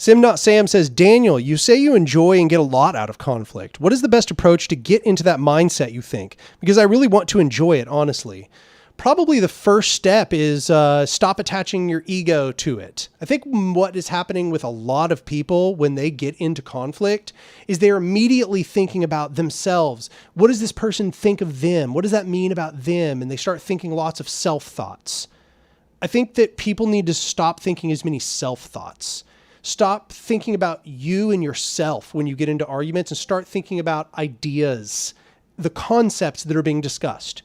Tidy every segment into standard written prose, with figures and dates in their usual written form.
Sim.Sam says, Daniel, you say you enjoy and get a lot out of conflict. What is the best approach to get into that mindset, you think? Because I really want to enjoy it, honestly. Probably the first step is stop attaching your ego to it. I think what is happening with a lot of people when they get into conflict is they're immediately thinking about themselves. What does this person think of them? What does that mean about them? And they start thinking lots of self-thoughts. I think that people need to stop thinking as many self-thoughts. Stop thinking about you and yourself when you get into arguments and start thinking about ideas, the concepts that are being discussed.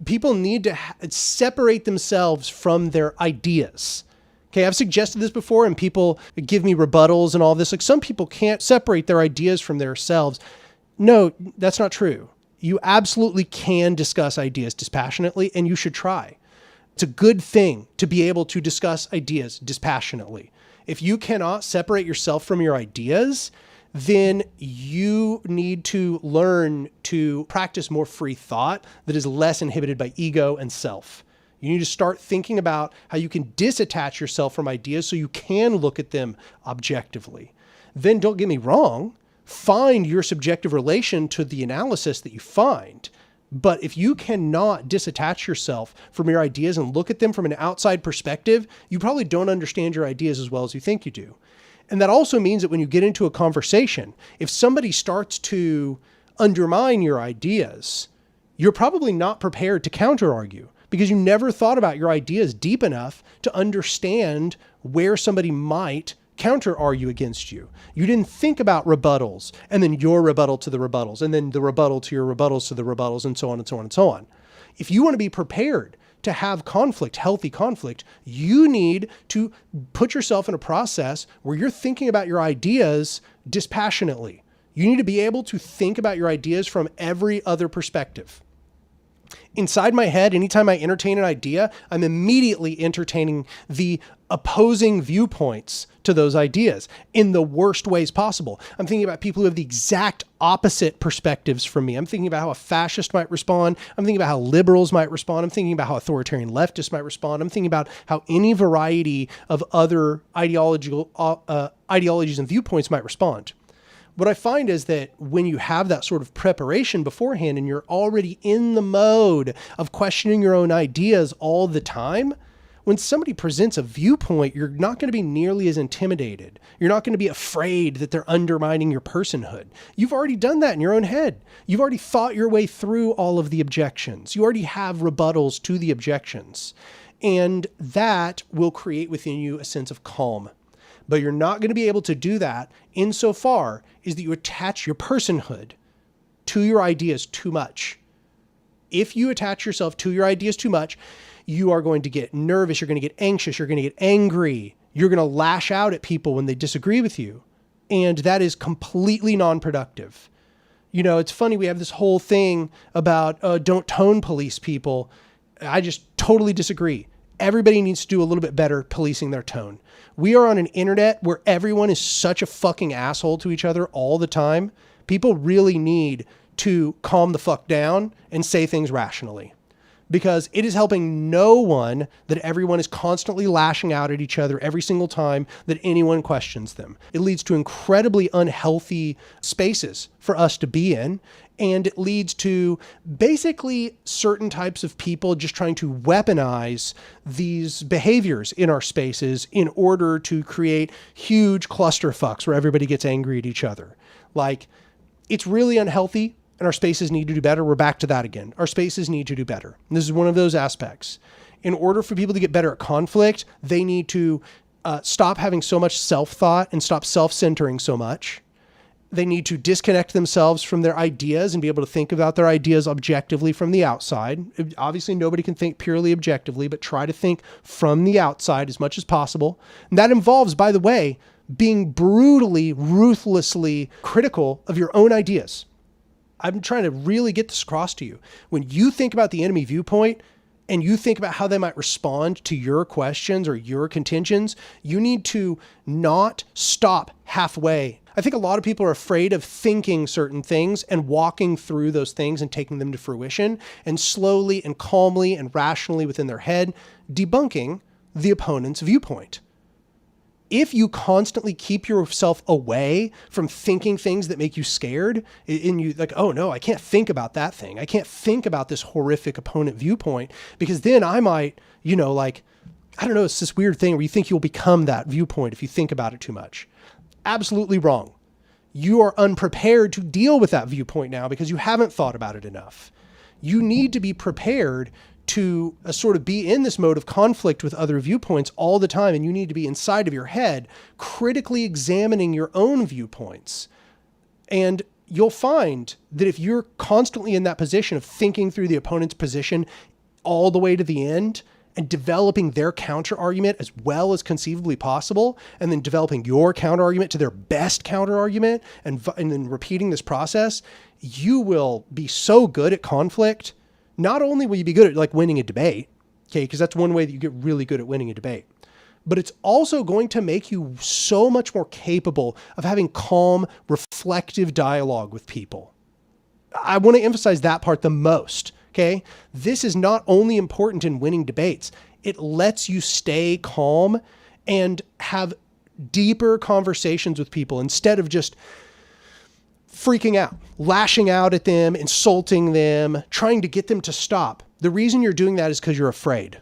People need to separate themselves from their ideas. Okay, I've suggested this before and people give me rebuttals and all this. Like, some people can't separate their ideas from themselves. No, that's not true. You absolutely can discuss ideas dispassionately, and you should try. It's a good thing to be able to discuss ideas dispassionately. If you cannot separate yourself from your ideas, then you need to learn to practice more free thought that is less inhibited by ego and self. You need to start thinking about how you can disattach yourself from ideas so you can look at them objectively. Then, don't get me wrong, find your subjective relation to the analysis that you find. But if you cannot disattach yourself from your ideas and look at them from an outside perspective, you probably don't understand your ideas as well as you think you do. And that also means that when you get into a conversation, if somebody starts to undermine your ideas, you're probably not prepared to counter-argue because you never thought about your ideas deep enough to understand where somebody might counter-argue against you. You didn't think about rebuttals and then your rebuttal to the rebuttals and then the rebuttal to your rebuttals to the rebuttals and so on and so on and so on. If you want to be prepared to have conflict, healthy conflict, you need to put yourself in a process where you're thinking about your ideas dispassionately. You need to be able to think about your ideas from every other perspective. Inside my head, anytime I entertain an idea, I'm immediately entertaining the opposing viewpoints to those ideas in the worst ways possible. I'm thinking about people who have the exact opposite perspectives from me. I'm thinking about how a fascist might respond. I'm thinking about how liberals might respond. I'm thinking about how authoritarian leftists might respond. I'm thinking about how any variety of other ideologies and viewpoints might respond. What I find is that when you have that sort of preparation beforehand and you're already in the mode of questioning your own ideas all the time, when somebody presents a viewpoint, you're not going to be nearly as intimidated. You're not going to be afraid that they're undermining your personhood. You've already done that in your own head. You've already thought your way through all of the objections. You already have rebuttals to the objections. And that will create within you a sense of calm. But you're not going to be able to do that insofar as that you attach your personhood to your ideas too much. If you attach yourself to your ideas too much, you are going to get nervous, you're going to get anxious, you're going to get angry, you're going to lash out at people when they disagree with you. And that is completely non-productive. You know, it's funny, we have this whole thing about don't tone police people. I just totally disagree. Everybody needs to do a little bit better policing their tone. We are on an internet where everyone is such a fucking asshole to each other all the time. People really need to calm the fuck down and say things rationally, because it is helping no one that everyone is constantly lashing out at each other every single time that anyone questions them. It leads to incredibly unhealthy spaces for us to be in. And it leads to basically certain types of people just trying to weaponize these behaviors in our spaces in order to create huge clusterfucks where everybody gets angry at each other. Like, it's really unhealthy and our spaces need to do better. We're back to that again. Our spaces need to do better. And this is one of those aspects. In order for people to get better at conflict, they need to stop having so much self-thought and stop self-centering so much. They need to disconnect themselves from their ideas and be able to think about their ideas objectively from the outside. Obviously, nobody can think purely objectively, but try to think from the outside as much as possible. And that involves, by the way, being brutally, ruthlessly critical of your own ideas. I'm trying to really get this across to you. When you think about the enemy viewpoint and you think about how they might respond to your questions or your contentions, you need to not stop halfway. I think a lot of people are afraid of thinking certain things and walking through those things and taking them to fruition and slowly and calmly and rationally within their head debunking the opponent's viewpoint. if you constantly keep yourself away from thinking things that make you scared, and you like, oh no, I can't think about that thing. I can't think about this horrific opponent viewpoint, because then I might, like, I don't know, it's this weird thing where you think you'll become that viewpoint if you think about it too much. Absolutely wrong. You are unprepared to deal with that viewpoint now because you haven't thought about it enough. You need to be prepared to sort of be in this mode of conflict with other viewpoints all the time. And you need to be inside of your head, critically examining your own viewpoints. And you'll find that if you're constantly in that position of thinking through the opponent's position all the way to the end and developing their counter argument as well as conceivably possible, and then developing your counter argument to their best counter argument, and then repeating this process, you will be so good at conflict. Not only will you be good at like winning a debate, okay, because that's one way that you get really good at winning a debate, but it's also going to make you so much more capable of having calm, reflective dialogue with people. I want to emphasize that part the most, okay? This is not only important in winning debates, it lets you stay calm and have deeper conversations with people instead of just freaking out, lashing out at them, insulting them, trying to get them to stop. The reason you're doing that is because you're afraid.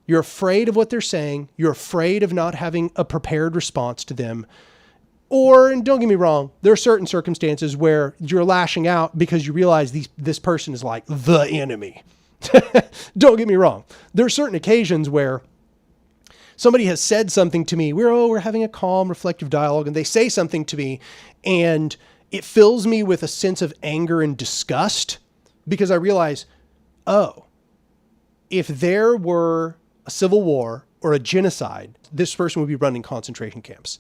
You're afraid of what they're saying. You're afraid of not having a prepared response to them. Or, and don't get me wrong, there are certain circumstances where you're lashing out because you realize this person is like the enemy. Don't get me wrong. There are certain occasions where somebody has said something to me. We're having a calm, reflective dialogue, and they say something to me, and it fills me with a sense of anger and disgust because I realize, oh, if there were a civil war or a genocide, this person would be running concentration camps.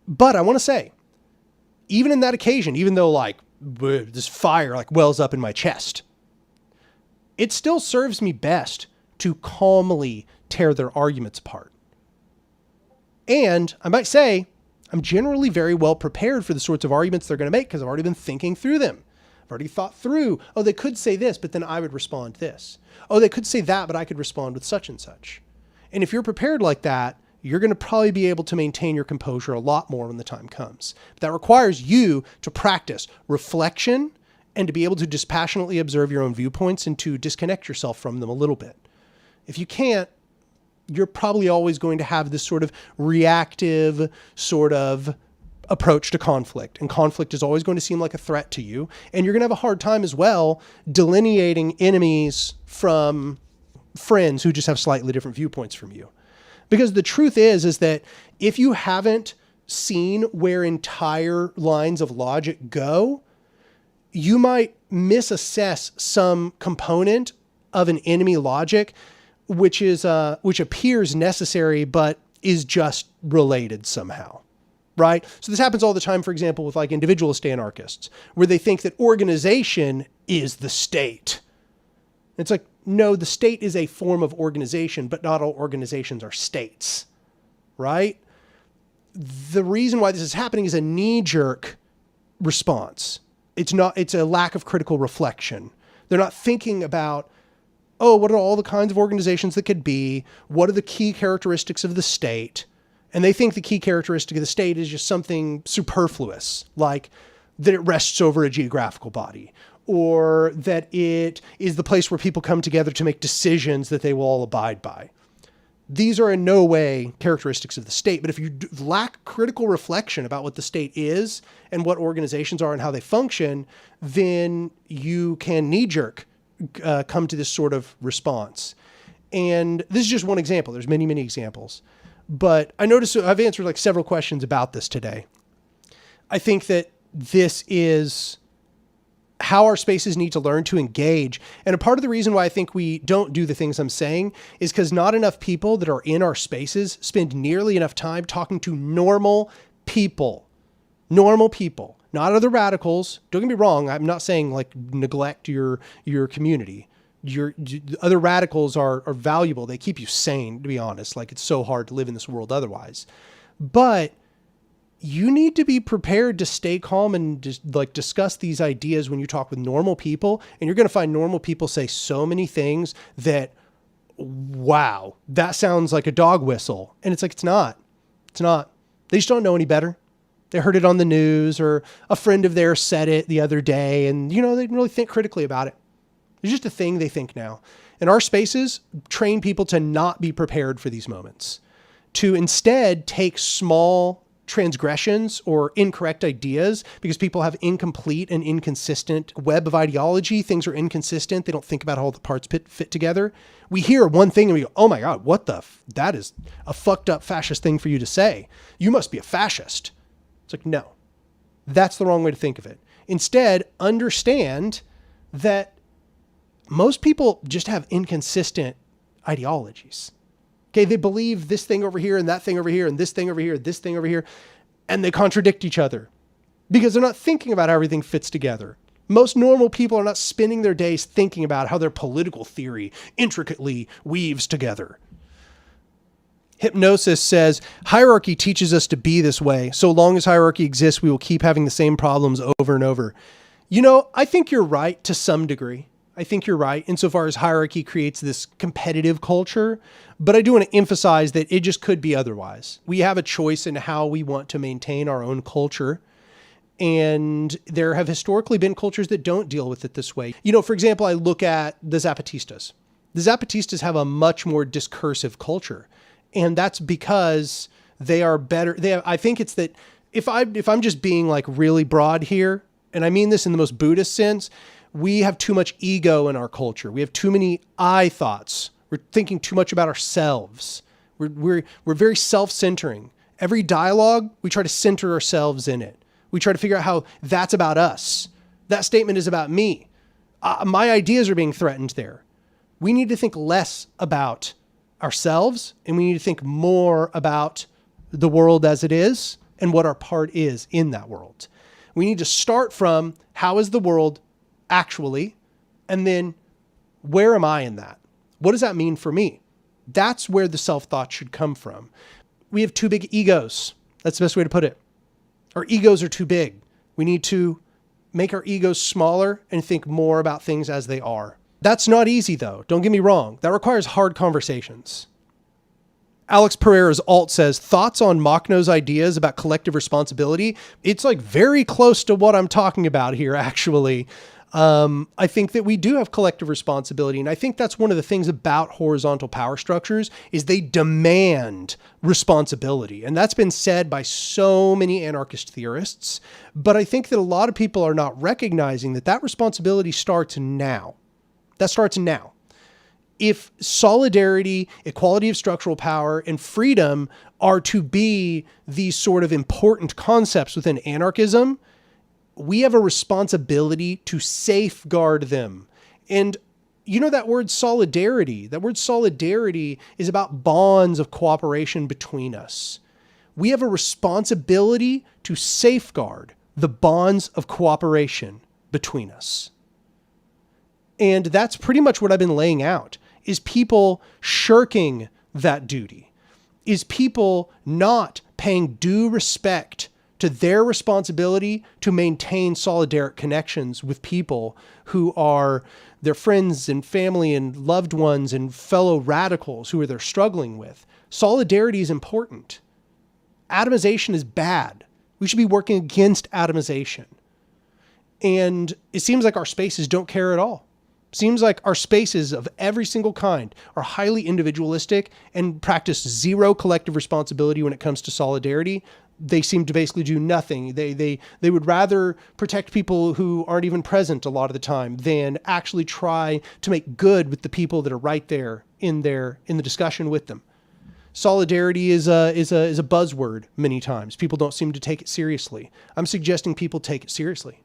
But I want to say, even in that occasion, even though like this fire like wells up in my chest, it still serves me best to calmly tear their arguments apart. And I might say, I'm generally very well prepared for the sorts of arguments they're going to make because I've already been thinking through them. I've already thought through, oh, they could say this, but then I would respond this. Oh, they could say that, but I could respond with such and such. And if you're prepared like that, you're going to probably be able to maintain your composure a lot more when the time comes. But that requires you to practice reflection and to be able to dispassionately observe your own viewpoints and to disconnect yourself from them a little bit. If you can't, you're probably always going to have this sort of reactive sort of approach to conflict. And conflict is always going to seem like a threat to you. And you're going to have a hard time as well delineating enemies from friends who just have slightly different viewpoints from you. Because the truth is that if you haven't seen where entire lines of logic go, you might misassess some component of an enemy logic which appears necessary, but is just related somehow, right? So this happens all the time, for example, with like individualist anarchists, where they think that organization is the state. It's like, no, the state is a form of organization, but not all organizations are states, right? The reason why this is happening is a knee-jerk response. It's a lack of critical reflection. They're not thinking about, oh, what are all the kinds of organizations that could be? What are the key characteristics of the state? And they think the key characteristic of the state is just something superfluous, like that it rests over a geographical body, or that it is the place where people come together to make decisions that they will all abide by. These are in no way characteristics of the state, but if you lack critical reflection about what the state is and what organizations are and how they function, then you can knee-jerk come to this sort of response. And this is just one example. There's many, many examples. But I noticed I've answered like several questions about this today. I think that this is how our spaces need to learn to engage. And a part of the reason why I think we don't do the things I'm saying is because not enough people that are in our spaces spend nearly enough time talking to normal people. Normal people, not other radicals. Don't get me wrong. I'm not saying like neglect your community. Your other radicals are valuable. They keep you sane, to be honest. Like, it's so hard to live in this world otherwise. But you need to be prepared to stay calm and just like discuss these ideas when you talk with normal people. And you're going to find normal people say so many things that, wow, that sounds like a dog whistle. And it's like, it's not. It's not. They just don't know any better. They heard it on the news, or a friend of theirs said it the other day, and they didn't really think critically about it. It's just a thing they think now. And our spaces train people to not be prepared for these moments, to instead take small transgressions or incorrect ideas, because people have incomplete and inconsistent web of ideology. Things are inconsistent. They don't think about how all the parts fit together. We hear one thing and we go, oh my God, what that is a fucked up fascist thing for you to say. You must be a fascist. It's like, no, that's the wrong way to think of it. Instead, understand that most people just have inconsistent ideologies. Okay, they believe this thing over here and that thing over here and this thing over here, this thing over here, and they contradict each other because they're not thinking about how everything fits together. Most normal people are not spending their days thinking about how their political theory intricately weaves together. Hypnosis says, hierarchy teaches us to be this way. So long as hierarchy exists, we will keep having the same problems over and over. I think you're right to some degree. I think you're right insofar as hierarchy creates this competitive culture, but I do want to emphasize that it just could be otherwise. We have a choice in how we want to maintain our own culture. And there have historically been cultures that don't deal with it this way. For example, I look at the Zapatistas. The Zapatistas have a much more discursive culture. And that's because they are better. I think it's that if I'm just being like really broad here, and I mean this in the most Buddhist sense, we have too much ego in our culture. We have too many I thoughts. We're thinking too much about ourselves. We're very self-centering. Every dialogue, we try to center ourselves in it. We try to figure out how that's about us. That statement is about me. My ideas are being threatened there. We need to think less about ourselves, and we need to think more about the world as it is and what our part is in that world. We need to start from how is the world actually, and then where am I in that? What does that mean for me? That's where the self-thought should come from. We have too big egos. That's the best way to put it. Our egos are too big. We need to make our egos smaller and think more about things as they are. That's not easy though. Don't get me wrong. That requires hard conversations. Alex Pereira's alt says, thoughts on Machno's ideas about collective responsibility. It's like very close to what I'm talking about here, actually. I think that we do have collective responsibility. And I think that's one of the things about horizontal power structures is they demand responsibility. And that's been said by so many anarchist theorists. But I think that a lot of people are not recognizing that that responsibility starts now. That starts now. If solidarity, equality of structural power, and freedom are to be these sort of important concepts within anarchism, we have a responsibility to safeguard them. And that word solidarity is about bonds of cooperation between us. We have a responsibility to safeguard the bonds of cooperation between us. And that's pretty much what I've been laying out, is people shirking that duty, is people not paying due respect to their responsibility to maintain solidaric connections with people who are their friends and family and loved ones and fellow radicals who are they're struggling with. Solidarity is important. Atomization is bad. We should be working against atomization. And it seems like our spaces don't care at all. Seems like our spaces of every single kind are highly individualistic and practice zero collective responsibility when it comes to solidarity. They seem to basically do nothing. They would rather protect people who aren't even present a lot of the time than actually try to make good with the people that are right there in the discussion with them. Solidarity is a buzzword many times. People don't seem to take it seriously. I'm suggesting people take it seriously.